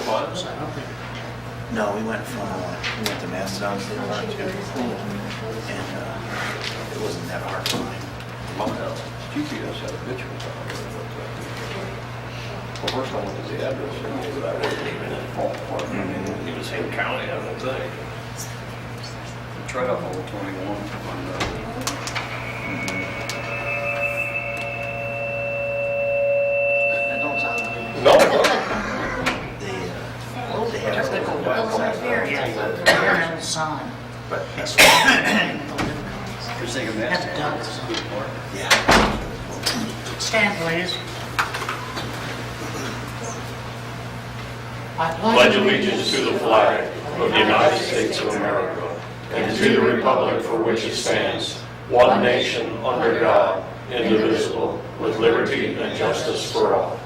fun? No, we went to Mastodon State Park too. And it wasn't that hard to find. Well, GPS had a picture of something. Well, first I went to the address, but I wasn't even in Fall Park. I mean, it was Hayden County, I don't think. Tried off over 21 on That don't sound good. No. They have a little website. There's a sign. But that's You're thinking That's that's done. a good part. yeah. Stand, please. Pledge allegiance to the flag of the United States of America and to the republic for which it stands, one nation under God, indivisible, with liberty and justice for all.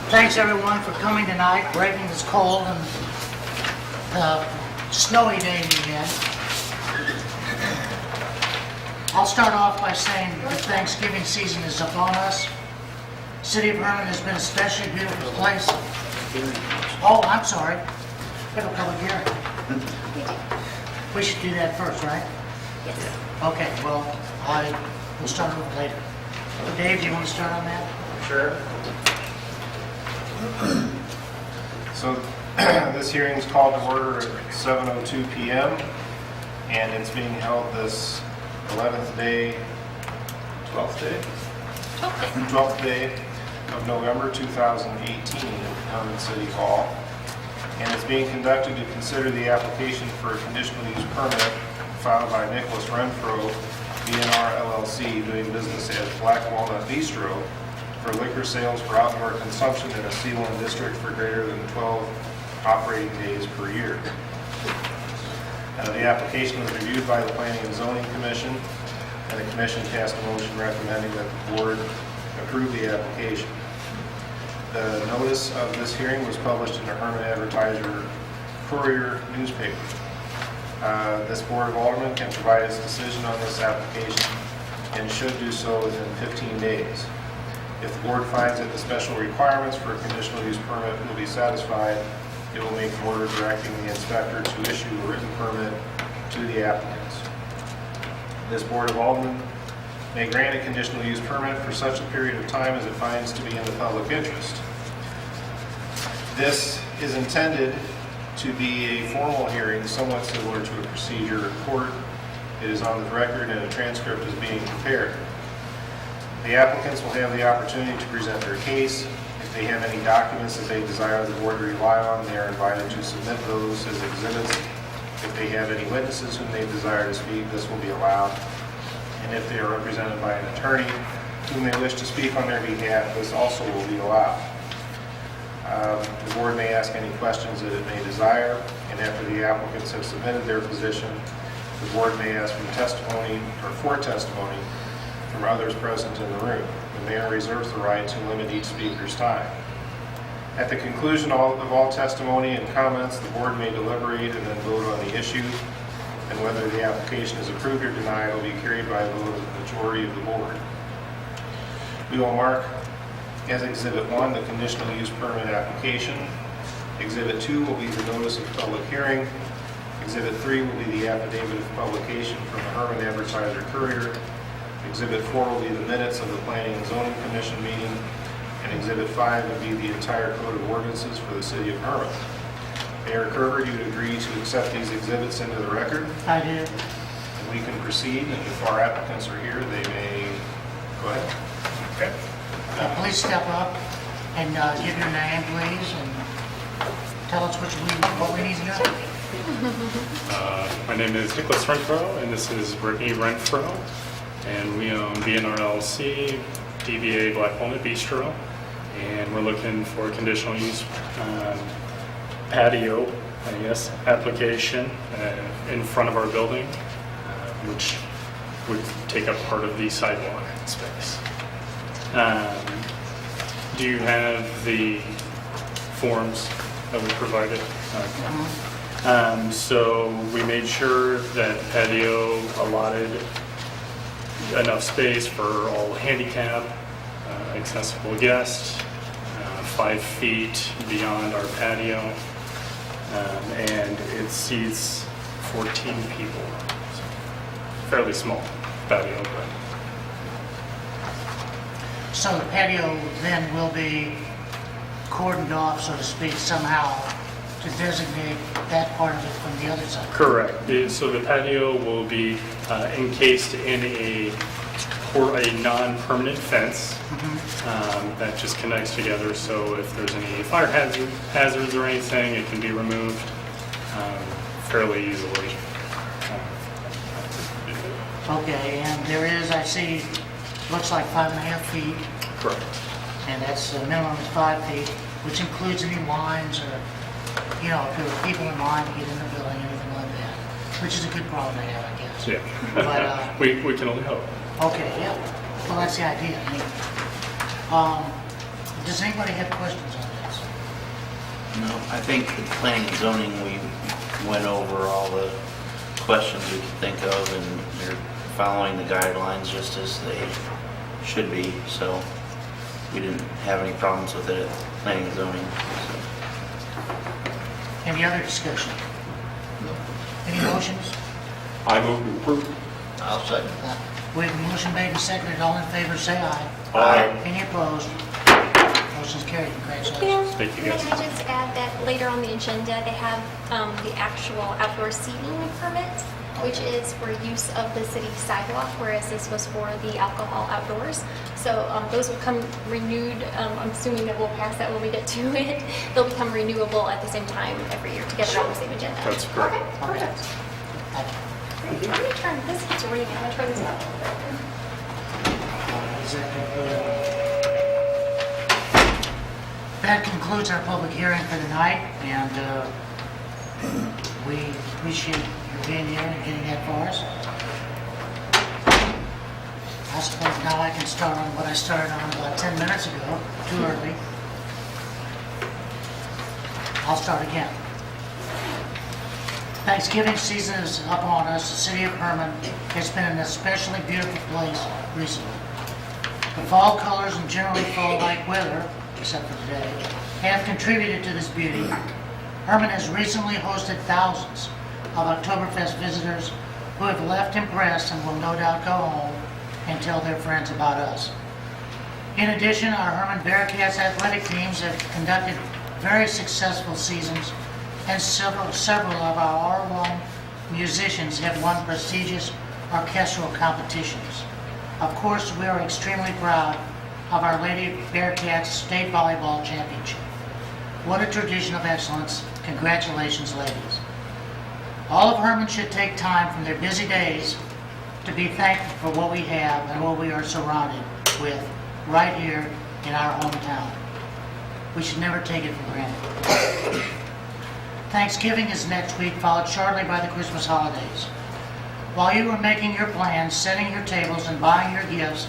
Thanks everyone for coming tonight, braving this cold and snowy day we had. I'll start off by saying the Thanksgiving season is upon us. City of Herman has been a especially beautiful place. Oh, I'm sorry. We have a public hearing. We should do that first, right? Okay, well, we'll start with it later. Dave, do you want to start on that? Sure. So this hearing is called to order at 7:02 p.m. and it's being held this 12th day of November 2018 at Herman City Hall. And it's being conducted to consider the application for a conditional use permit filed by Nicholas Renfro, BNR LLC, doing business as Black Walnut Bistro, for liquor sales for outdoor consumption in a C1 district for greater than 12 operating days per year. The application was reviewed by the Planning and Zoning Commission, and the Commission passed a motion recommending that the Board approve the application. The notice of this hearing was published in the Herman Advertiser Courier newspaper. This Board of Aldermen can provide its decision on this application and should do so within 15 days. If the board finds that the special requirements for a conditional use permit will be satisfied, it will make an order directing the inspector to issue a written permit to the applicants. This Board of Aldermen may grant a conditional use permit for such a period of time as it finds to be in the public interest. This is intended to be a formal hearing somewhat similar to a procedure in court. It is on the record and a transcript is being prepared. The applicants will have the opportunity to present their case. If they have any documents that they desire the board to rely on, they are invited to submit those as exhibits. If they have any witnesses whom they desire to speak, this will be allowed. And if they are represented by an attorney whom they wish to speak on their behalf, this also will be allowed. The board may ask any questions that it may desire, and after the applicants have submitted their position, the board may ask for testimony from others present in the room. The mayor reserves the right to limit each speaker's time. At the conclusion of all testimony and comments, the board may deliberate and then vote on the issue, and whether the application is approved or denied will be carried by a vote of the majority of the board. We will mark as Exhibit 1 the conditional use permit application. Exhibit 2 will be the notice of public hearing. Exhibit 3 will be the affidavit of publication from the Herman Advertiser Courier. Exhibit 4 will be the minutes of the Planning and Zoning Commission meeting, and Exhibit 5 will be the entire code of ordinances for the city of Herman. Mayor Kerber, do you agree to accept these exhibits into the record? I do. And we can proceed, and if our applicants are here, they may go ahead. Okay. Please step up and give your name, please, and tell us what we need to know. My name is Nicholas Renfro, and this is Brittany Renfro, and we own BNR LLC, DBA Black Walnut Bistro, and we're looking for a conditional use patio, application in front of our building, which would take up part of the sidewalk space. Do you have the forms that we provided? So we made sure that patio allotted enough space for all handicap, accessible guests, 5 feet beyond our patio, and it seats 14 people. So, fairly small patio, but So the patio then will be cordoned off, so to speak, somehow to designate that part of it from the other side. correct. So the patio will be encased in a non-permanent fence that just connects together. So if there's any fire hazards or anything, it can be removed fairly easily. Okay, and there is, I see, looks like 5.5 feet, Correct. and that's the minimum is 5 feet, which includes any lines or, you know, if there were people in line to get in the building, anything like that, which is a good problem to have, I guess. Yeah. But, we can only hope. okay, yeah, well, that's the idea. I mean, does anybody have questions on this? No, I think the planning and zoning, we went over all the questions we could think of, and they're following the guidelines just as they should be, so we didn't have any problems with it at planning and zoning. So. Any other discussion? Any motions? I move to approve. I'll second. We have a motion made and seconded, all in favor, say aye. Aye. Any opposed? Motion's carried, congratulations. Thank you, Can guys. I just add that later on the agenda, they have the actual outdoor seating permit, which is for use of the city sidewalk, whereas this was for the alcohol outdoors. So those will come renewed. I'm assuming that we'll pass that when we get to it. They'll become renewable at the same time every year to get it on the same agenda. That's correct. Okay, perfect. Let me turn, this keeps ringing. I'm going to turn this up a little bit. That concludes our public hearing for the night, and we appreciate your being here and getting that for us. I suppose now I can start on what I started on about 10 minutes ago, too early. I'll start again. Thanksgiving season is upon us. The city of Herman has been an especially beautiful place recently. The fall colors and generally fall-like weather, except for today, have contributed to this beauty. Herman has recently hosted thousands of Oktoberfest visitors who have left impressed and will no doubt go home and tell their friends about us. In addition, our Herman Bearcats athletic teams have conducted very successful seasons, and several of our R1 musicians have won prestigious orchestral competitions. Of course, we are extremely proud of our Lady Bearcats State Volleyball Championship. What a tradition of excellence. Congratulations, ladies. All of Herman should take time from their busy days to be thankful for what we have and what we are surrounded with right here in our hometown. We should never take it for granted. Thanksgiving is next week, followed shortly by the Christmas holidays. While you are making your plans, setting your tables, and buying your gifts,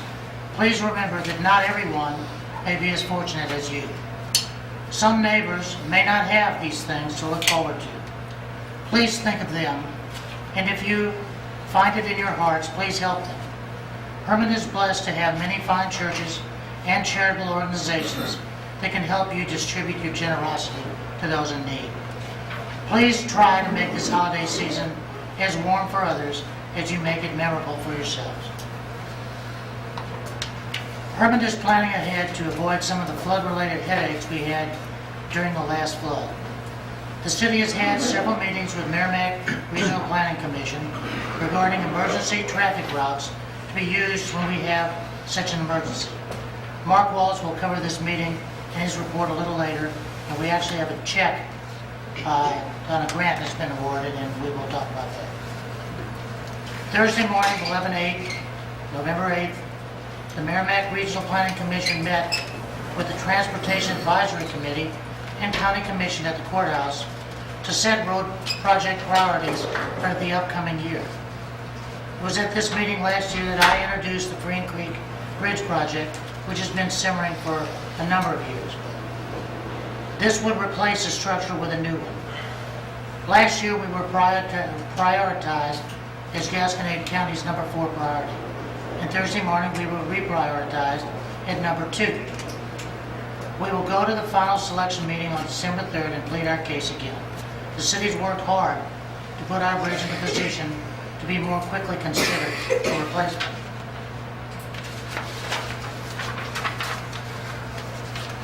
please remember that not everyone may be as fortunate as you. Some neighbors may not have these things to look forward to. Please think of them, and if you find it in your hearts, please help them. Herman is blessed to have many fine churches and charitable organizations that can help you distribute your generosity to those in need. Please try to make this holiday season as warm for others as you make it memorable for yourselves. Herman is planning ahead to avoid some of the flood-related headaches we had during the last flood. The city has had several meetings with Merrimack Regional Planning Commission regarding emergency traffic routes to be used when we have such an emergency. Mark Walls will cover this meeting in his report a little later, and we actually have a check on a grant that's been awarded, and we will talk about that. Thursday morning, November 8th, the Merrimack Regional Planning Commission met with the Transportation Advisory Committee and County Commission at the courthouse to set road project priorities for the upcoming year. It was at this meeting last year that I introduced the Green Creek Bridge project, which has been simmering for a number of years. This would replace the structure with a new one. Last year, we were prioritized as Gasconade County's number 4 priority. And Thursday morning, we were reprioritized at number 2. We will go to the final selection meeting on December 3rd and plead our case again. The city's worked hard to put our bridge in a position to be more quickly considered for replacement.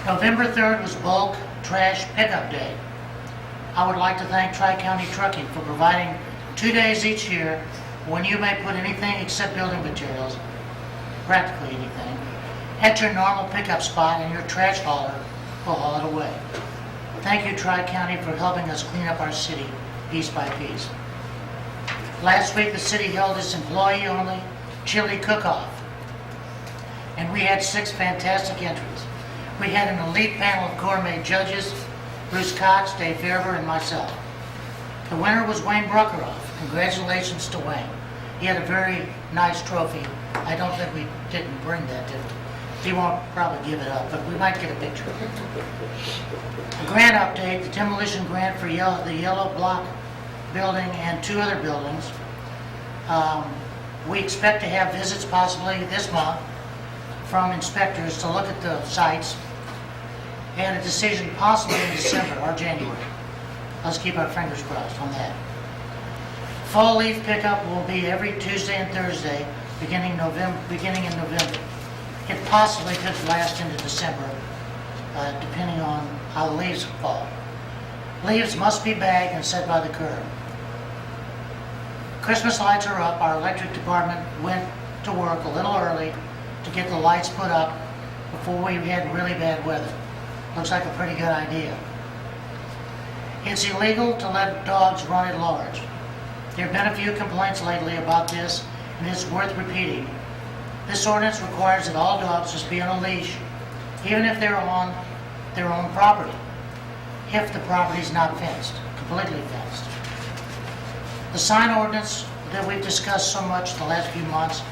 November 3rd was bulk trash pickup day. I would like to thank Tri-County Trucking for providing 2 days each year when you may put anything except building materials, practically anything, at your normal pickup spot and your trash hauler will haul it away. Thank you, Tri-County, for helping us clean up our city piece by piece. Last week, the city held its employee-only chili cook-off, and we had 6 fantastic entries. We had an elite panel of gourmet judges, Bruce Cox, Dave Fairber, and myself. The winner was Wayne Bruckeroff. Congratulations to Wayne. He had a very nice trophy. I don't think we didn't bring that, did we? He won't probably give it up, but we might get a picture. A grant update, the demolition grant for the Yellow Block building and 2 other buildings. We expect to have visits possibly this month from inspectors to look at the sites, and a decision possibly in December or January. Let's keep our fingers crossed on that. Fall leaf pickup will be every Tuesday and Thursday beginning in November. It possibly could last into December, depending on how the leaves fall. Leaves must be bagged and set by the curb. Christmas lights are up. Our electric department went to work a little early to get the lights put up before we had really bad weather. Looks like a pretty good idea. It's illegal to let dogs run at large. There have been a few complaints lately about this, and it's worth repeating. This ordinance requires that all dogs must be on a leash, even if they're on their own property, if the property is not fenced, completely fenced. The sign ordinance that we've discussed so much the last few months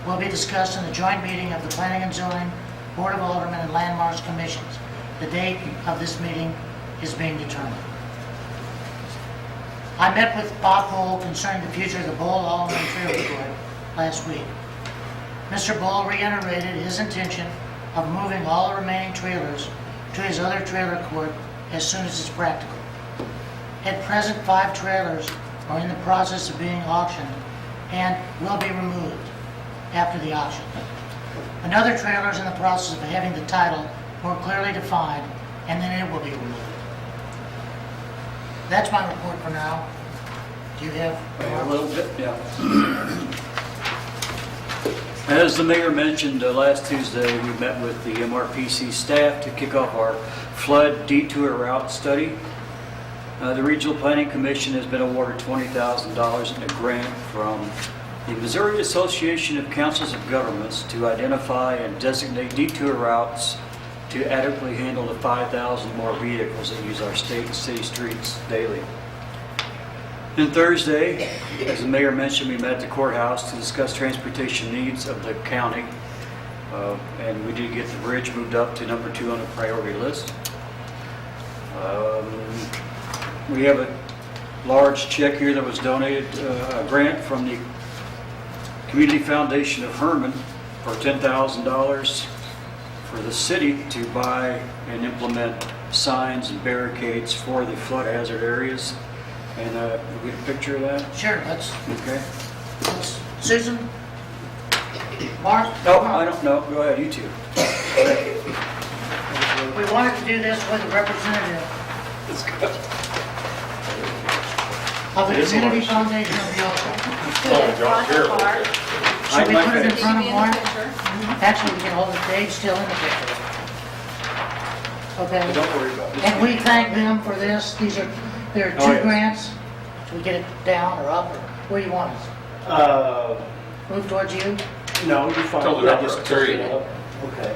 will be discussed in the joint meeting of the Planning and Zoning, Board of Aldermen, and Landmarks Commissions. The date of this meeting is being determined. I met with Bob Bull concerning the future of the Bull Alderman Trailer Court last week. Mr. Bull reiterated his intention of moving all the remaining trailers to his other trailer court as soon as it's practical. At present, 5 trailers are in the process of being auctioned and will be removed after the auction. Another trailer is in the process of having the title more clearly defined, and then it will be removed. That's my report for now. Do you have A little bit, yeah. As the mayor mentioned last Tuesday, we met with the MRPC staff to kick off our flood detour route study. The Regional Planning Commission has been awarded $20,000 in a grant from the Missouri Association of Councils of Governments to identify and designate detour routes to adequately handle the 5,000 more vehicles that use our state and city streets daily. And Thursday, as the mayor mentioned, we met at the courthouse to discuss transportation needs of the county. And we did get the bridge moved up to number 2 on the priority list. We have a large check here that was donated, a grant from the Community Foundation of Herman for $10,000 for the city to buy and implement signs and barricades for the flood hazard areas. And we get a picture of that? Sure, let's, Okay. Susan? Mark? No, I don't know. Go ahead, you two. We wanted to do this with a representative of the Community Foundation of the Oakland. Should we put it in front of Mark? Actually, we can hold it, Dave's still in the picture. Okay? Don't worry about it. And we thank them for this. There are 2 Oh, yes. grants. Should we get it down or up, or where you want us? Move towards you? No, you're fine. Tilt it up or carry it. Okay.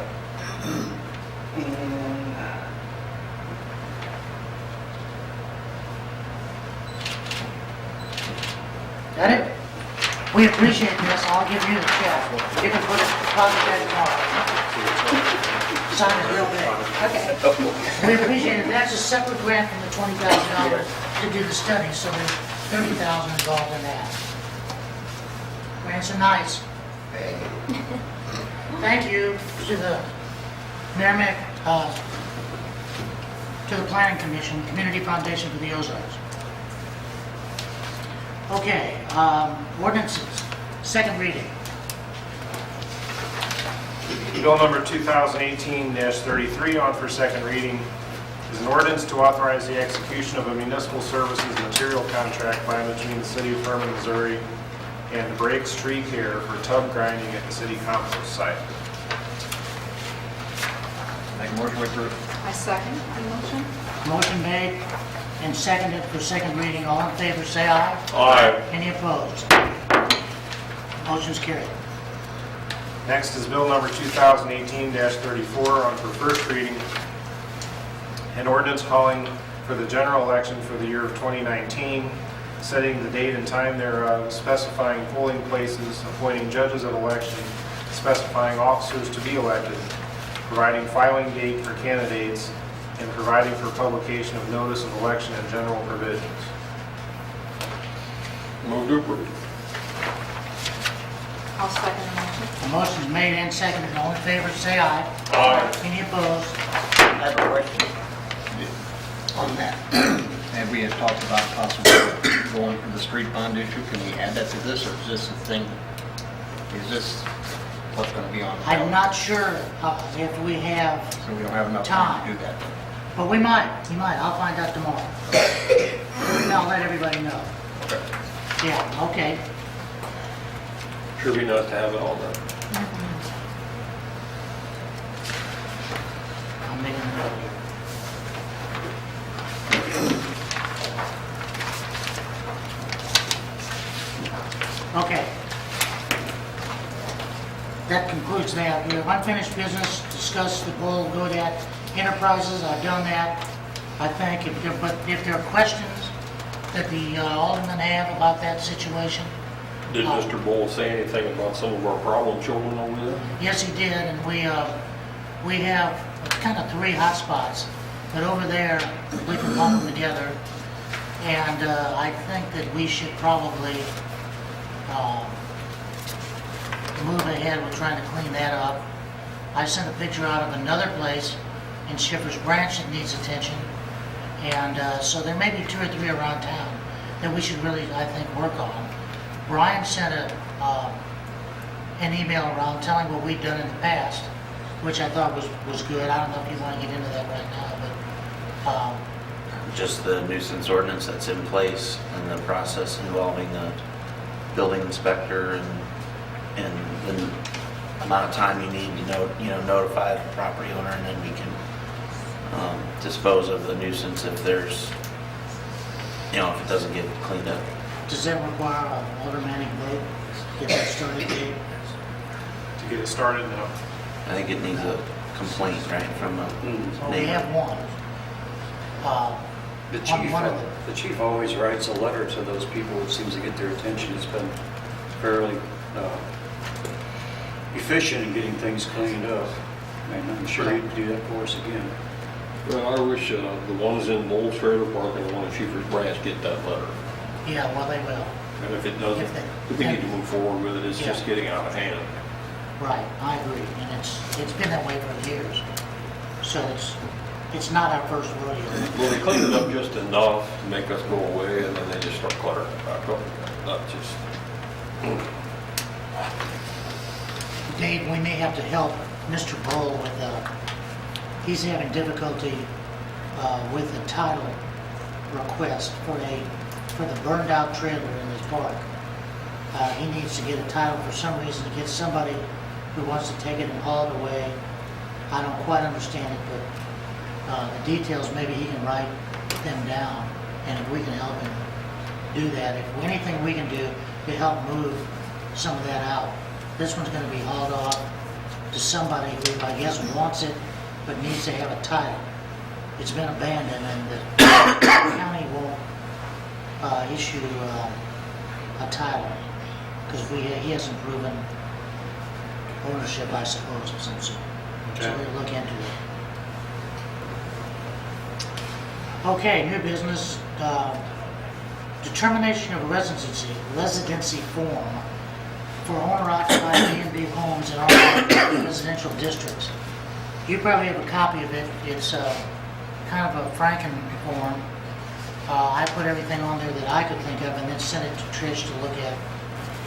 Got it? We appreciate this. I'll give you the check. You can put it, deposit that tomorrow. Sign it real big. Okay. We appreciate it. That's a separate grant from the $20,000 to do the study, so there's $30,000 involved in that. Grants are nice. Thank you to the Merrimack to the Planning Commission, Community Foundation for the Ozarks. Okay, ordinances, second reading. Bill number 2018-33 on for second reading is an ordinance to authorize the execution of a municipal services material contract by and between the City of Herman, Missouri and Breaks Tree Care for tub grinding at the city compost site. Make a motion to approve. I second the motion. Motion made and seconded for second reading. All in favor, say aye. Aye. Any opposed? Motion's carried. Next is bill number 2018-34 on for first reading. An ordinance calling for the general election for the year of 2019, setting the date and time thereof, specifying polling places, appointing judges of election, specifying officers to be elected, providing filing date for candidates, and providing for publication of notice of election and general provisions. Move to approve. I'll second the motion. The motion's made and seconded. All in favor, say aye. Aye. Any opposed? I have a question on that. And we had talked about possibly going for the street bond issue. Can we add that to this, or is this the thing? Is this what's going to be on the I'm ballot? not sure if we have, So we don't have enough time to do that. but we might. I'll find out tomorrow. And I'll let everybody know. Okay. Yeah, okay. Sure be nice to have it all done. I'm making a note here. Okay. That concludes that. We have unfinished business, discuss the Bull Godat Enterprises. I've done that. I think, but if there are questions that the aldermen have about that situation, Did Mr. Bull say anything about some of our problem children over there? yes, he did, and we have kind of three hot spots, but over there, we can lump them together, and I think that we should probably move ahead with trying to clean that up. I sent a picture out of another place in Schiffers Branch that needs attention, and so there may be 2 or 3 around town that we should really, I think, work on. Brian sent an email around telling what we've done in the past, which I thought was good. I don't know if you want to get into that right now, but Just the nuisance ordinance that's in place and the process involving the building inspector and the amount of time you need to notify the property owner, and then we can dispose of the nuisance if there's, if it doesn't get cleaned up. does that require an automatic vote? Get that started, Dave? To get it started, no. I think it needs a complaint, right, from a Well, we neighbor. have one. The On chief, one of them. the chief always writes a letter to those people. It seems to get their attention. It's been fairly efficient in getting things cleaned up. And I'm sure he'd do that for us again. Well, I wish the ones in Bull's Trailer Park and the one in Schieffer's Branch get that letter. Yeah, well, they will. And if it doesn't, If they- we need to move forward with it. It's just Yeah. getting out of hand. Right, I agree, and it's been that way for years. So it's not our first rodeo. Well, they cleaned it up just enough to make us go away, and then they just start cluttering it back up. That's just, Dave, we may have to help Mr. Bull with, he's having difficulty with the title request for the burned out trailer in his park. He needs to get a title for some reason, to get somebody who wants to take it and haul it away. I don't quite understand it, but the details, maybe he can write them down, and if we can help him do that, if anything we can do to help move some of that out. This one's gonna be hauled off to somebody who I guess wants it, but needs to have a title. It's been abandoned, and the county won't issue a title, because he hasn't proven ownership, I suppose, of some sort. So we'll look into it. Okay, new business, determination of residency form for owner-occupied B&B homes in all residential districts. You probably have a copy of it. It's kind of a Franken form. I put everything on there that I could think of and then sent it to Trish to look at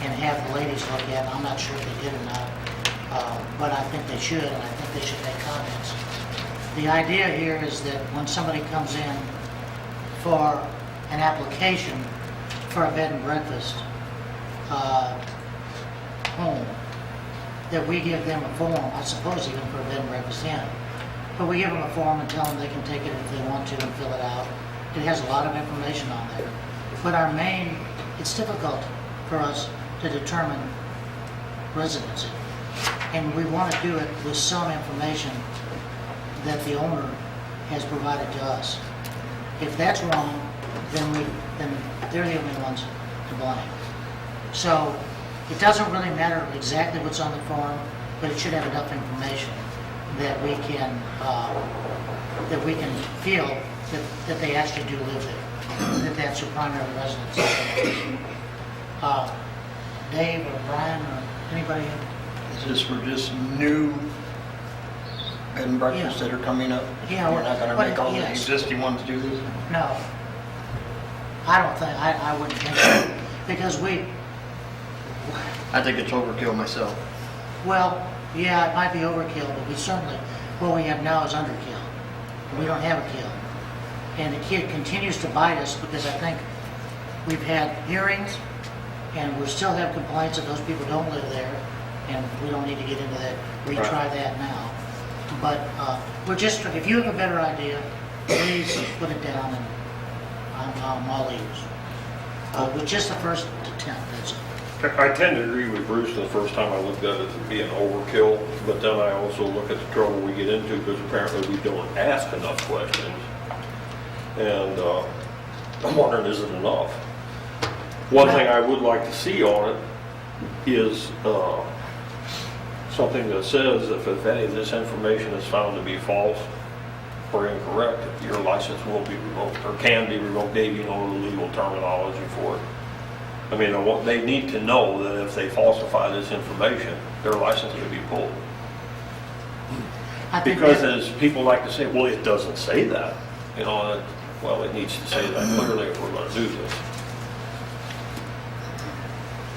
and have the ladies look at. I'm not sure if they did or not, but I think they should, and I think they should make comments. The idea here is that when somebody comes in for an application for a bed and breakfast home, that we give them a form, I suppose even for a bed and breakfast inn, but we give them a form and tell them they can take it if they want to and fill it out. It has a lot of information on there. But it's difficult for us to determine residency. And we want to do it with some information that the owner has provided to us. If that's wrong, then they're the only ones to blame. So it doesn't really matter exactly what's on the form, but it should have enough information that we can feel that they actually do live there, that that's their primary residence. Dave or Brian or anybody? Is this for just new bed and breakfasts that are coming up? Yeah, We're not gonna make all the yes. existing ones do this? No. I don't think, I wouldn't think so. Because I think it's overkill myself. well, yeah, it might be overkill, but what we have now is underkill. We don't have a kill. And the kid continues to bite us because I think we've had hearings and we still have complaints that those people don't live there, and we don't need to get into that, retry that now. But if you have a better idea, please put it down and I'm all ears. With just the first attempt, that's it. I tend to agree with Bruce the first time I looked at it as being overkill, but then I also look at the trouble we get into because apparently we don't ask enough questions. And I'm wondering, is it enough? One thing I would like to see on it is something that says if any of this information is found to be false or incorrect, your license will be revoked or can be revoked. Dave, you know the legal terminology for it. I mean, they need to know that if they falsify this information, their license could be pulled. I think Because that- as people like to say, well, it doesn't say that. Well, it needs to say that clearly if we're going to do this.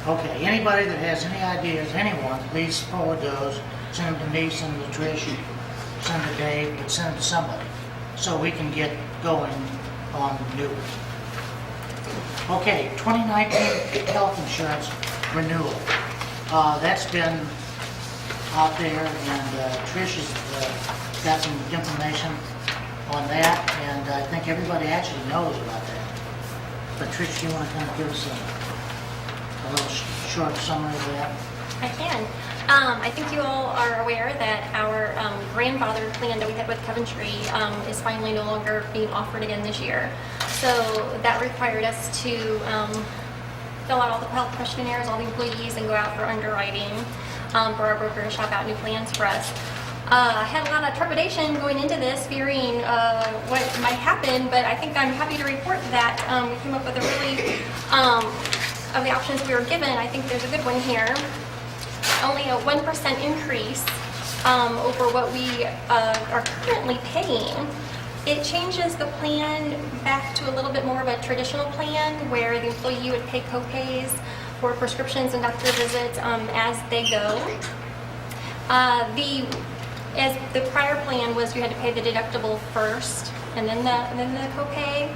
Okay, anybody that has any ideas, anyone, please forward those. Send them to me, send them to Trish, send them to Dave, but send them to somebody so we can get going on new. Okay, 2019 health insurance renewal. That's been out there, and Trish has got some information on that, and I think everybody actually knows about that. But Trish, do you want to kind of give us a little short summary of that? I can. I think you all are aware that our grandfather plan that we had with Coventry is finally no longer being offered again this year. So that required us to fill out all the health questionnaires, all the employees, and go out for underwriting for our broker to shop out new plans for us. I had a lot of trepidation going into this, fearing what might happen, but I think I'm happy to report that we came up with a really, of the options we were given, I think there's a good one here. Only a 1% increase over what we are currently paying. It changes the plan back to a little bit more of a traditional plan where the employee would pay co-pays for prescriptions and doctor visits as they go. As the prior plan was, you had to pay the deductible first and then the co-pay.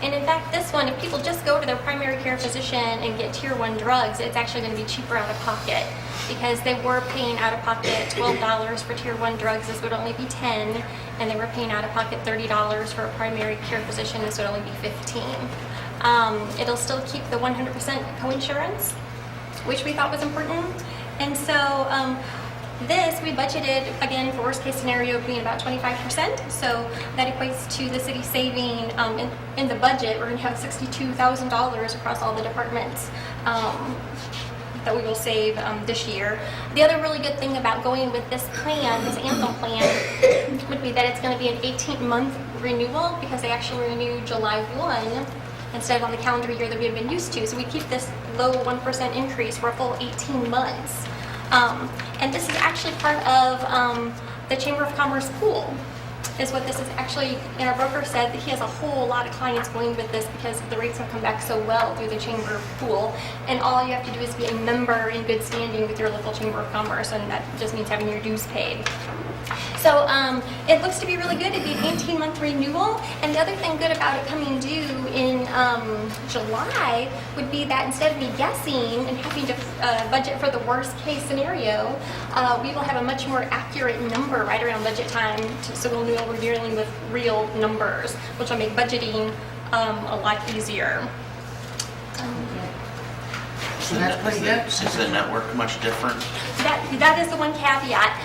And in fact, this one, if people just go to their primary care physician and get tier 1 drugs, it's actually going to be cheaper out of pocket because they were paying out of pocket $12 for tier 1 drugs. This would only be $10, and they were paying out of pocket $30 for a primary care physician. This would only be $15. It'll still keep the 100% coinsurance, which we thought was important. And so this we budgeted, again, for worst case scenario being about 25%. So that equates to the city saving in the budget. We're going to have $62,000 across all the departments that we will save this year. The other really good thing about going with this plan, this Anthem plan, would be that it's going to be an 18-month renewal because they actually renew July 1 instead of on the calendar year that we've been used to. So we keep this low 1% increase for a full 18 months. And this is actually part of the Chamber of Commerce pool. is what this is actually, and our broker said that he has a whole lot of clients going with this because the rates have come back so well through the chamber pool. And all you have to do is be a member in good standing with your local chamber of commerce, and that just means having your dues paid. So it looks to be really good. It'd be an 18-month renewal. And the other thing good about it coming due in July would be that instead of me guessing and having to budget for the worst case scenario, we will have a much more accurate number right around budget time. So we'll know we're dealing with real numbers, which will make budgeting a lot easier. So that's pretty good. Is the network much different? That is the one caveat.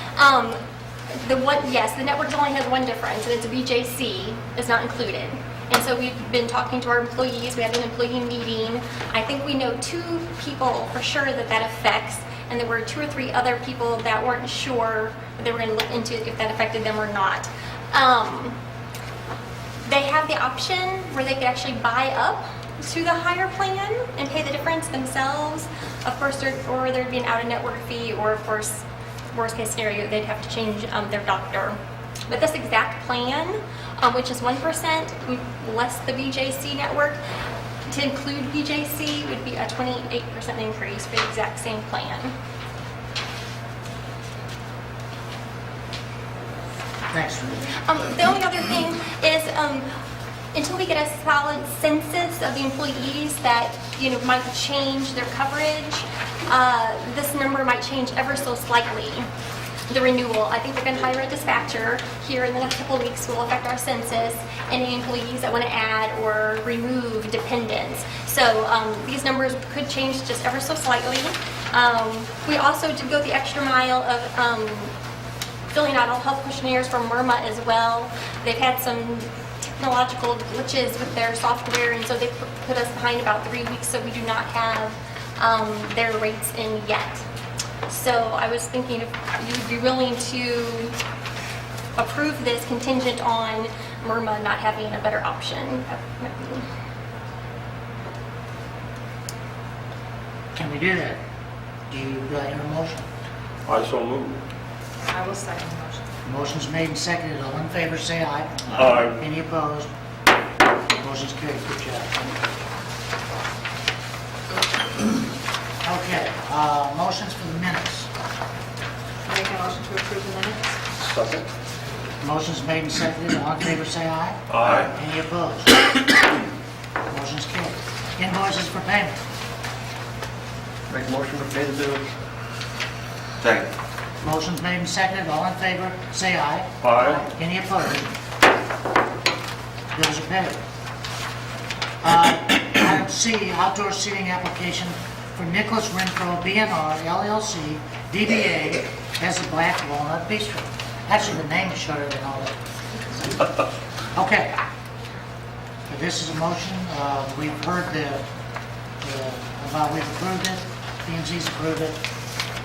Yes, the network only has one difference, and it's a BJC is not included. And so we've been talking to our employees. We had an employee meeting. I think we know 2 people for sure that affects, and there were 2 or 3 other people that weren't sure that they were going to look into if that affected them or not. They have the option where they could actually buy up to the higher plan and pay the difference themselves. Of course, or there'd be an out-of-network fee, or of course, worst case scenario, they'd have to change their doctor. But this exact plan, which is 1% less the BJC network, to include BJC would be a 28% increase for the exact same plan. Thanks, Ruth. The only other thing is, until we get a solid census of the employees that might change their coverage, this number might change ever so slightly. The renewal, I think we're going to hire a dispatcher here in the next couple of weeks. Will affect our census, any employees that want to add or remove dependents. So these numbers could change just ever so slightly. We also did go the extra mile of filling out all health questionnaires for MIRMA as well. They've had some technological glitches with their software, and so they put us behind about 3 weeks, so we do not have their rates in yet. So I was thinking if you'd be willing to approve this contingent on MIRMA not having a better option. Can we do that? Do I hear a motion? I so move. I will second the motion. Motion's made and seconded. All in favor, say aye. Aye. Any opposed? Motion's carried. Good job. Okay, motions for the minutes. Make a motion to approve the minutes. Second. Motion's made and seconded. All in favor, say aye. Aye. Any opposed? Motion's carried. Invoices for payment. Make a motion to pay the bills. Second. Motion's made and seconded. All in favor, say aye. Aye. Any opposed? Bills are paid. Item C, outdoor seating application for Nicholas Renfro, BNR LLC, DBA, as the Black Walnut Bistro. Actually, the name is shorter than all that. Okay. This is a motion. We've heard we've approved it. P&Z's approved it.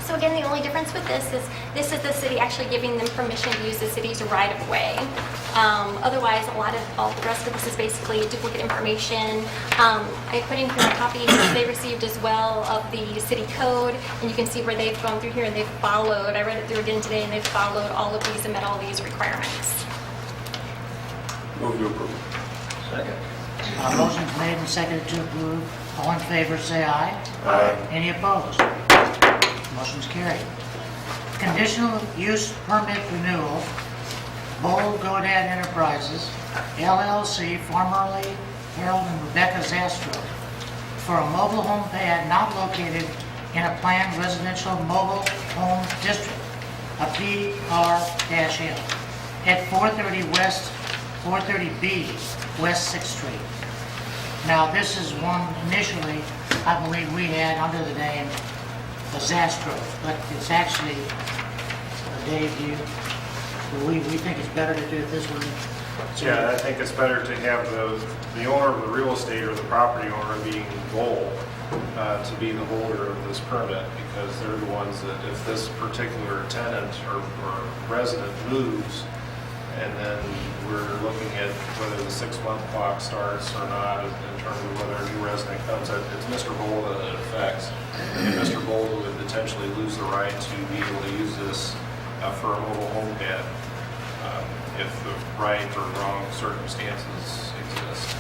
So again, the only difference with this is the city actually giving them permission to use the city's right-of-way. Otherwise, all the rest of this is basically duplicate information. I put in here a copy that they received as well of the city code, and you can see where they've gone through here and they've followed. I read it through again today, and they've followed all of these and met all these requirements. Move to approve. Second. Motion's made and seconded to approve. All in favor, say aye. Aye. Any opposed? Motion's carried. Conditional use permit renewal, Bold Godad Enterprises, LLC, formerly Harold and Rebecca Zastro, for a mobile home pad not located in a planned residential mobile home district, a PR-L, at 430 West, 430B West 6th Street. Now, this is one initially, I believe we had under the name the Zastro, but it's actually, Dave, we think it's better to do it this way. So- Yeah, I think it's better to have the owner of the real estate or the property owner being Bold to be the holder of this permit, because they're the ones that if this particular tenant or resident moves, and then we're looking at whether the 6-month clock starts or not in terms of whether a new resident comes, it's Mr. Bold that it affects. And Mr. Bold would potentially lose the right to be able to use this for a mobile home pad. if the right or wrong circumstances exist.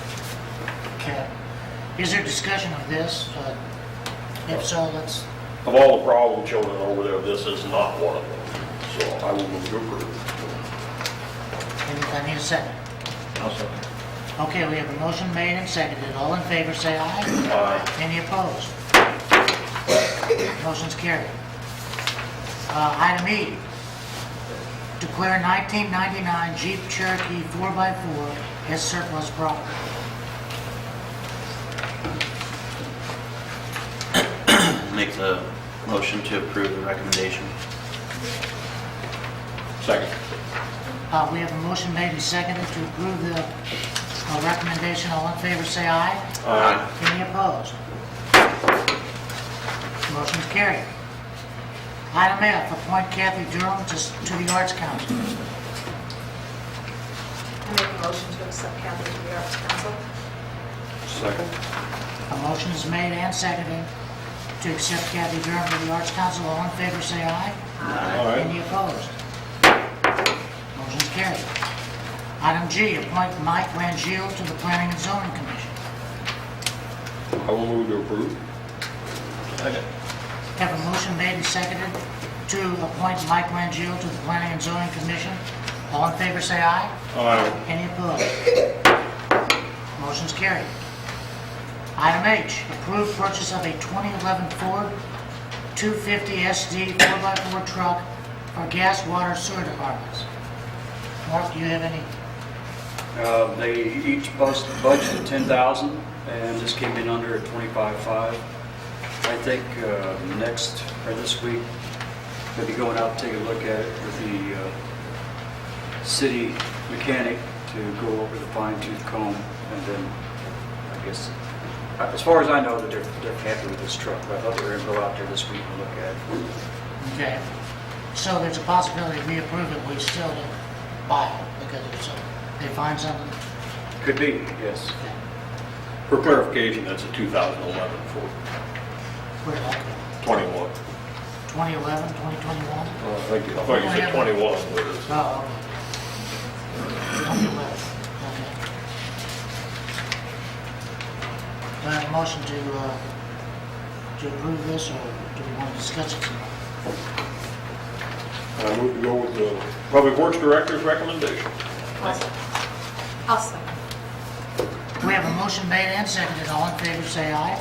Okay. Is there discussion of this? If so, let's, Of all the problem children over there, this is not one of them. So I will move to approve. I need a second. I'll second. Okay, we have a motion made and seconded. All in favor, say aye. Aye. Any opposed? Motion's carried. Item E, declare 1999 Jeep Cherokee 4x4 as surplus property. Make the motion to approve the recommendation. Second. We have a motion made and seconded to approve the recommendation. All in favor, say aye. Aye. Any opposed? Motion's carried. Item F, appoint Kathy Durham to the Arts Council. I make a motion to accept Kathy to the Arts Council. Second. A motion is made and seconded to accept Kathy Durham to the Arts Council. All in favor, say aye. Any opposed? Motion's carried. Item G, appoint Mike Rangiel to the Planning and Zoning Commission. I will move to approve. Second. Have a motion made and seconded to appoint Mike Rangiel to the Planning and Zoning Commission. All in favor, say aye. Aye. Any opposed? Motion's carried. Item H, approve purchase of a 2011 Ford 250 SD 4x4 truck for gas, water, sewer departments. Mark, do you have any? They each budgeted 10,000 and this came in under at 25.5. I think next or this week, they'll be going out and take a look at it with the city mechanic to go over the fine tooth comb, and then I guess, as far as I know, that they're happy with this truck. But I thought they were going to go out there this week and look at it. Okay. So there's a possibility if we approve it, we still don't buy it because they find something. Could be, yes. Okay. For clarification, that's a 2011 Ford. Where'd that go? 21. 2011, 2021? I thought you said 21. but it's- Oh, okay. 2011, okay. Do I have a motion to approve this, or do we want to discuss it some more? I move to go with the Public Works Director's recommendation. I'll second. We have a motion made and seconded. All in favor, say aye.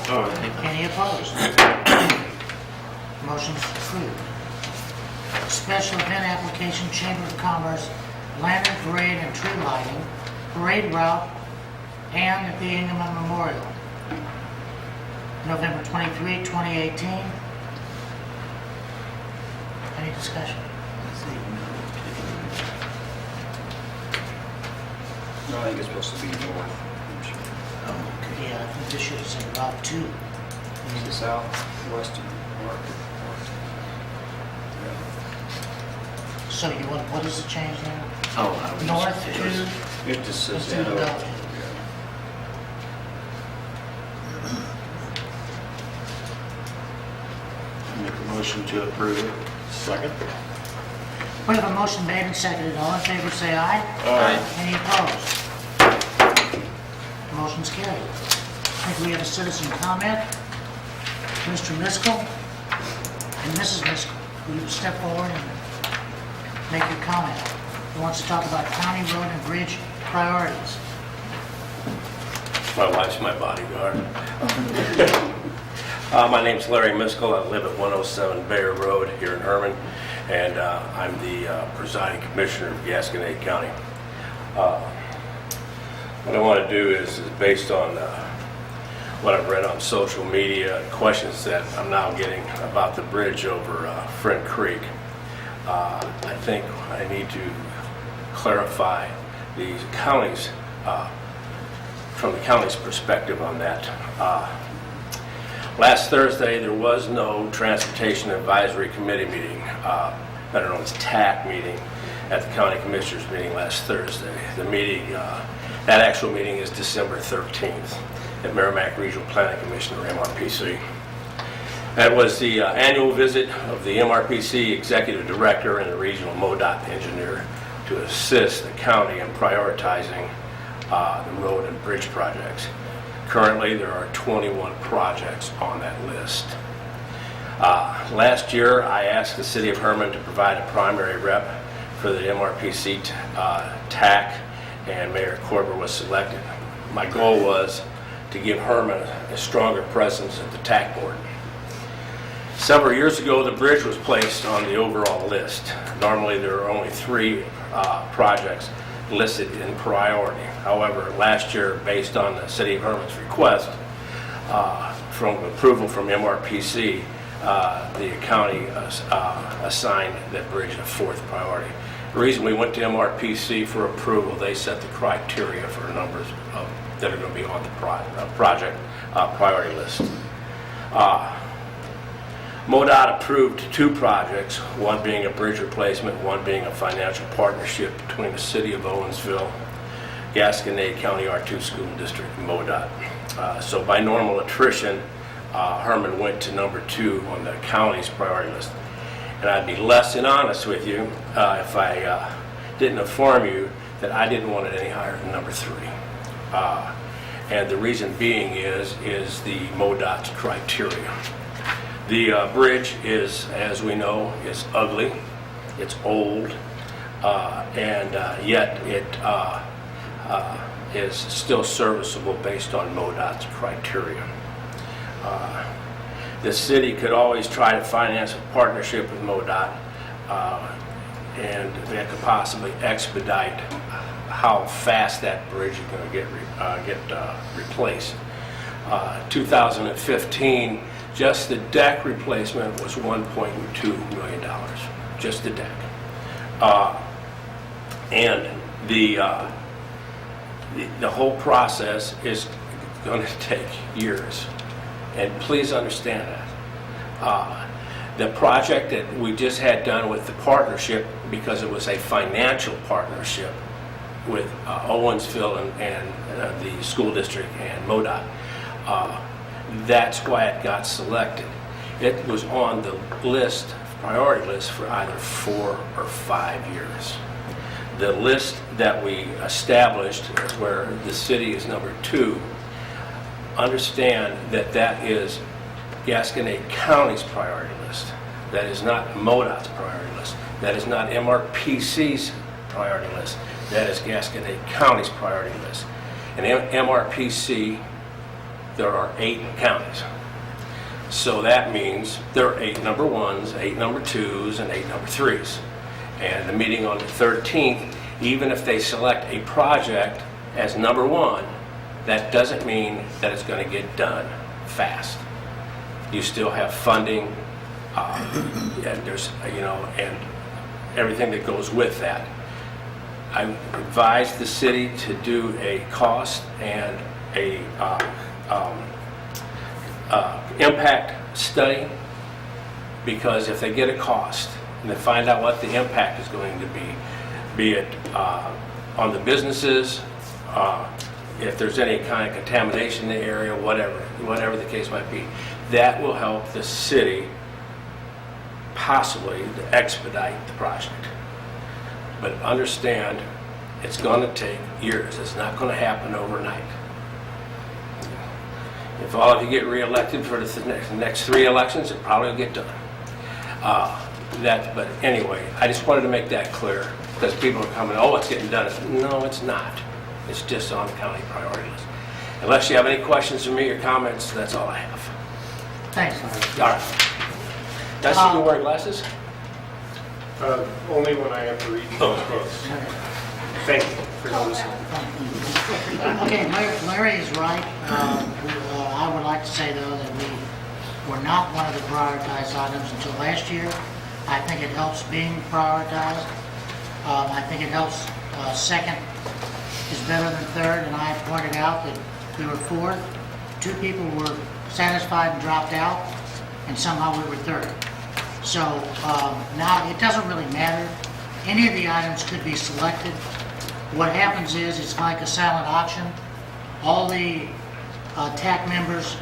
Any opposed? Motion's approved. Special event application, Chamber of Commerce, lantern parade and tree lighting, parade route, and at the Ingham Memorial. November 23, 2018. Any discussion? No, I think it's supposed to be north. Yeah, I think this should have said Route 2. It's the southwestern market. So you want, what is the change there? Oh, I was North just- to, It just says instead of NO. Route 2. Make a motion to approve it. Second. We have a motion made and seconded. All in favor, say aye. Aye. Any opposed? Motion's carried. I think we have a citizen comment. Mr. Miskell and Mrs. Miskell, will you step forward and make your comment? Who wants to talk about county road and bridge priorities? My wife's my bodyguard. My name's Larry Miskell. I live at 107 Bayer Road here in Herman, and I'm the presiding commissioner of Gasconade County. What I want to do is based on what I've read on social media, questions that I'm now getting about the bridge over Friend Creek. I think I need to clarify the county's, from the county's perspective on that. Last Thursday, there was no Transportation Advisory Committee meeting, better known as TAC meeting, at the County Commissioners meeting last Thursday. The meeting, that actual meeting is December 13th at Merrimack Regional Planning Commission, or MRPC. That was the annual visit of the MRPC Executive Director and the Regional MoDOT Engineer to assist the county in prioritizing the road and bridge projects. Currently, there are 21 projects on that list. Last year, I asked the City of Herman to provide a primary rep for the MRPC TAC, and Mayor Korber was selected. My goal was to give Herman a stronger presence at the TAC board. Several years ago, the bridge was placed on the overall list. Normally, there are only 3 projects listed in priority. However, last year, based on the City of Herman's request from approval from MRPC, the county assigned that bridge a 4th priority. The reason we went to MRPC for approval, they set the criteria for numbers that are going to be on the project priority list. MoDOT approved 2 projects, one being a bridge replacement, one being a financial partnership between the City of Owensville, Gasconade County R2 School District, and MoDOT. So by normal attrition, Herman went to number 2 on the county's priority list. And I'd be less than honest with you if I didn't inform you that I didn't want it any higher than number 3. And the reason being is the MoDOT's criteria. The bridge is, as we know, is ugly, it's old, and yet it is still serviceable based on MoDOT's criteria. The city could always try to finance a partnership with MoDOT, and that could possibly expedite how fast that bridge is going to get replaced. 2015, just the deck replacement was $1.2 million, just the deck. And the whole process is going to take years. And please understand that. The project that we just had done with the partnership, because it was a financial partnership with Owensville and the school district and MoDOT, that's why it got selected. It was on the list, priority list, for either 4 or 5 years. The list that we established, where the city is number 2, understand that that is Gasconade County's priority list. That is not MoDOT's priority list. That is not MRPC's priority list. That is Gasconade County's priority list. And MRPC, there are 8 counties. So that means there are 8 number 1s, 8 number 2s, and 8 number 3s. And the meeting on the 13th, even if they select a project as number 1, that doesn't mean that it's going to get done fast. You still have funding, and there's, and everything that goes with that. I advised the city to do a cost and a impact study, because if they get a cost and they find out what the impact is going to be it on the businesses, if there's any kind of contamination in the area, whatever the case might be, that will help the city possibly to expedite the project. But understand, it's going to take years. It's not going to happen overnight. If all of you get reelected for the next 3 elections, it probably will get done. But anyway, I just wanted to make that clear, because people are coming, oh, it's getting done. No, it's not. It's just on the county priority list. Unless you have any questions for me or comments, that's all I have. Thanks, Larry. All right. Did I see you wear glasses? Only when I have to read those books. Thank you for noticing. Okay, Larry is right. I would like to say, though, that we were not one of the prioritized items until last year. I think it helps being prioritized. I think it helps second is better than third, and I pointed out that we were 4th. 2 people were satisfied and dropped out, and somehow we were 3rd. So now it doesn't really matter. Any of the items could be selected. What happens is it's like a silent auction. All the TAC members,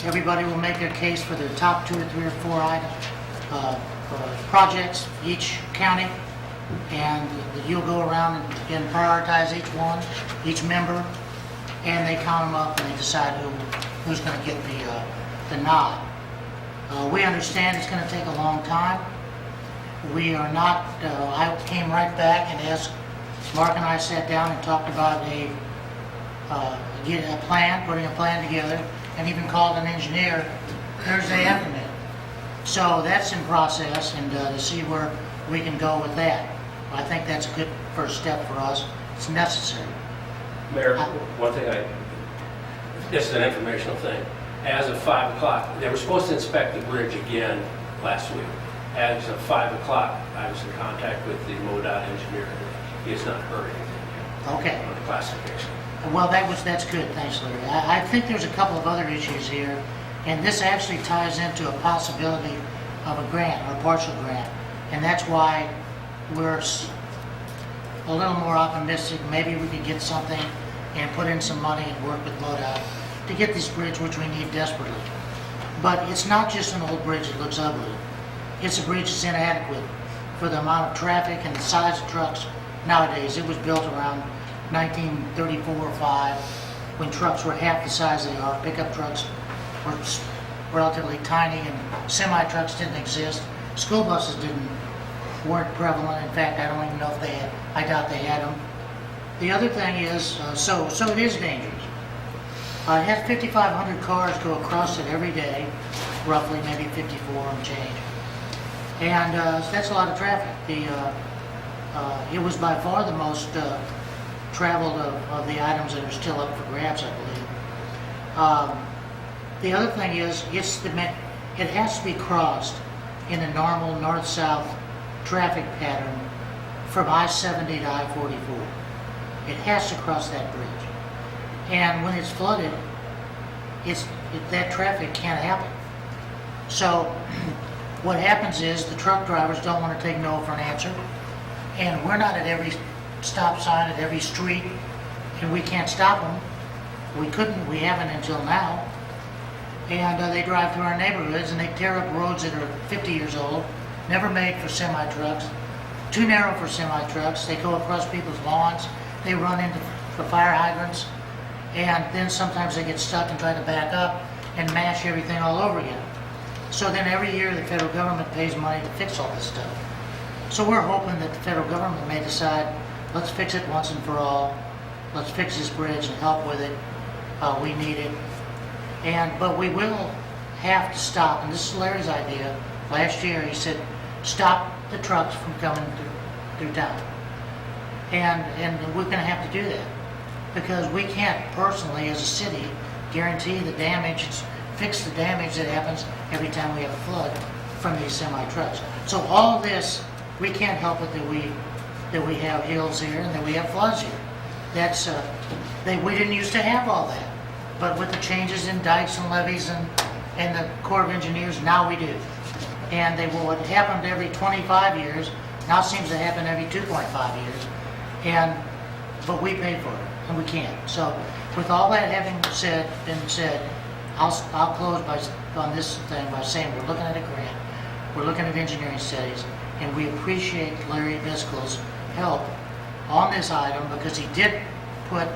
everybody will make their case for their top 2 or 3 or 4 items, projects, each county, and you'll go around and prioritize each one, each member, and they count them up and they decide who's going to get the nod. We understand it's going to take a long time. We are not, I came right back and asked, Mark and I sat down and talked about putting a plan together, and even called an engineer Thursday afternoon. So that's in process, and to see where we can go with that. I think that's a good first step for us. It's necessary. Mayor, one thing this is an informational thing. As of 5 o'clock, they were supposed to inspect the bridge again last week. As of 5 o'clock, I was in contact with the MoDOT engineer. He has not heard anything Okay. on the classification. Well, that's good, thanks, Larry. I think there's a couple of other issues here, and this actually ties into a possibility of a grant, or a partial grant, and that's why we're a little more optimistic. Maybe we could get something and put in some money and work with MoDOT to get this bridge, which we need desperately. But it's not just an old bridge that looks ugly. It's a bridge that's inadequate for the amount of traffic and the size of trucks nowadays. It was built around 1934 or 5, when trucks were half the size they are. Pickup trucks were relatively tiny, and semi-trucks didn't exist. School buses weren't prevalent. In fact, I don't even know if they had. I doubt they had them. The other thing is, so it is dangerous. It has 5,500 cars go across it every day, roughly, maybe 54 and change. And that's a lot of traffic. It was by far the most traveled of the items that are still up for grabs, I believe. The other thing is, it has to be crossed in a normal north-south traffic pattern from I-70 to I-44. It has to cross that bridge. And when it's flooded, that traffic can't happen. So what happens is the truck drivers don't want to take no for an answer, and we're not at every stop sign at every street, and we can't stop them. We haven't until now. And they drive through our neighborhoods and they tear up roads that are 50 years old, never made for semi-trucks, too narrow for semi-trucks. They go across people's lawns, they run into the fire hydrants, and then sometimes they get stuck and try to back up and mash everything all over again. So then every year the federal government pays money to fix all this stuff. So we're hoping that the federal government may decide, let's fix it once and for all. Let's fix this bridge and help with it. We need it. But we will have to stop, and this is Larry's idea. Last year he said, stop the trucks from coming through town. And we're going to have to do that, because we can't personally, as a city, guarantee the damage, fix the damage that happens every time we have a flood from these semi-trucks. So all this, we can't help it that we have hills here and that we have floods here. We didn't used to have all that, but with the changes in dikes and levees and the Corps of Engineers, now we do. And what happened every 25 years now seems to happen every 2.5 years. But we pay for it, and we can't. So with all that having been said, I'll close on this thing by saying we're looking at a grant, we're looking at engineering studies, and we appreciate Larry Biscoe's help on this item, because he did put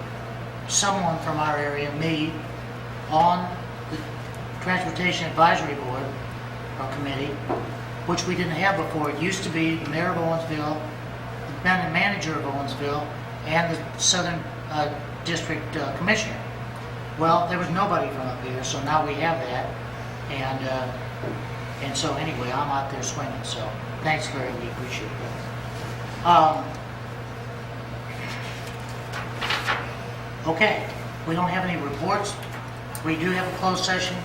someone from our area, me, on the Transportation Advisory Board or Committee, which we didn't have before. It used to be the mayor of Owensville, the manager of Owensville, and the Southern District Commissioner. Well, there was nobody from up here, so now we have that. And so anyway, I'm out there swinging. So thanks, Larry. We appreciate that. Okay, we don't have any reports. We do have a closed session,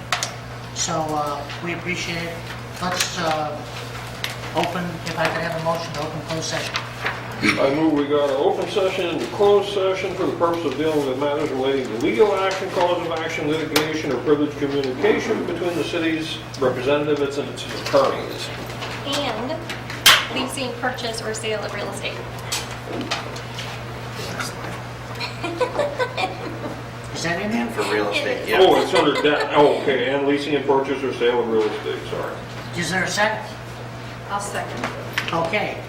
so we appreciate it. Let's open, if I could have a motion to open closed session. I move we go to open session and to closed session for the purpose of dealing with matters relating to legal action, cause of action, litigation, or privileged communication between the city's representatives and its attorneys. And leasing, purchase, or sale of real estate. Is that in there? For real estate, yeah. Oh, it's under that, oh, okay, and leasing and purchase or sale of real estate, sorry. Is there a second? I'll second. Okay.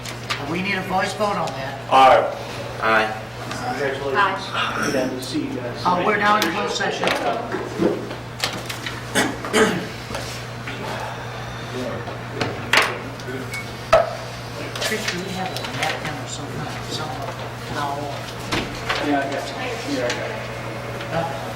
We need a voice vote on that. Aye. Aye. Aye. Glad to see you guys. We're now in closed session. Trish, do we have a napkin or some kind of towel? Yeah, I got you. Yeah, I got it. Huh?